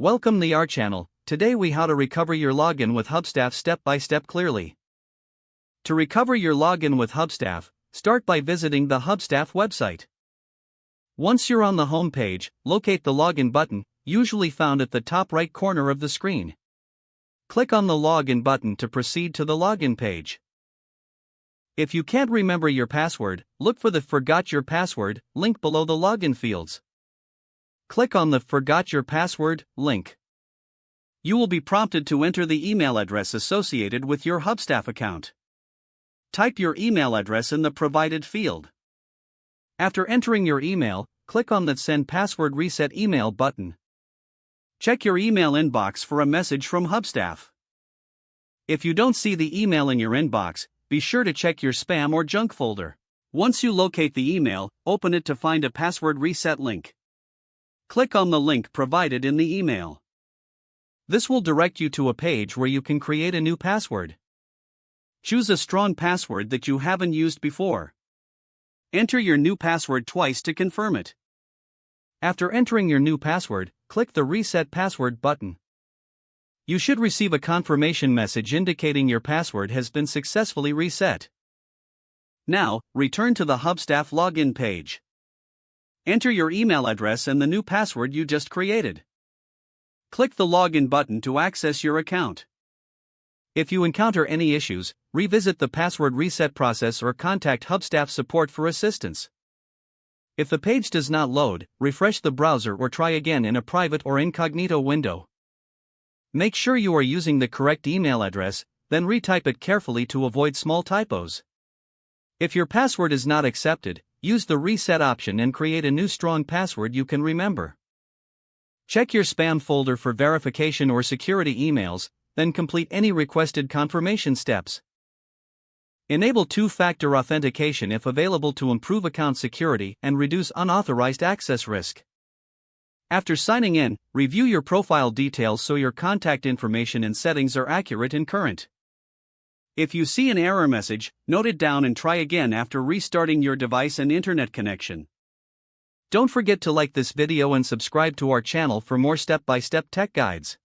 Welcome to our channel. Today we how to recover your login with Hubstaff step by step clearly. To recover your login with Hubstaff, start by visiting the Hubstaff website. Once you're on the home page, locate the login button, usually found at the top right corner of the screen. Click on the login button to proceed to the login page. If you can't remember your password, look for the Forgot Your Password link below the login fields. Click on the Forgot Your Password link. You will be prompted to enter the email address associated with your Hubstaff account. Type your email address in the provided field. After entering your email, click on the Send Password Reset Email button. Check your email inbox for a message from Hubstaff. If you don't see the email in your inbox, be sure to check your spam or junk folder. Once you locate the email, open it to find a password reset link. Click on the link provided in the email. This will direct you to a page where you can create a new password. Choose a strong password that you haven't used before. Enter your new password twice to confirm it. After entering your new password, click the Reset Password button. You should receive a confirmation message indicating your password has been successfully reset. Now, return to the Hubstaff login page. Enter your email address and the new password you just created. Click the Login button to access your account. If you encounter any issues, revisit the password reset process or contact Hubstaff support for assistance. If the page does not load, refresh the browser or try again in a private or incognito window. Make sure you are using the correct email address, then retype it carefully to avoid small typos. If your password is not accepted, use the reset option and create a new strong password you can remember. Check your spam folder for verification or security emails, then complete any requested confirmation steps. Enable two-factor authentication if available to improve account security and reduce unauthorized access risk. After signing in, review your profile details so your contact information and settings are accurate and current. If you see an error message, note it down and try again after restarting your device and internet connection. Don't forget to like this video and subscribe to our channel for more step-by-step tech guides.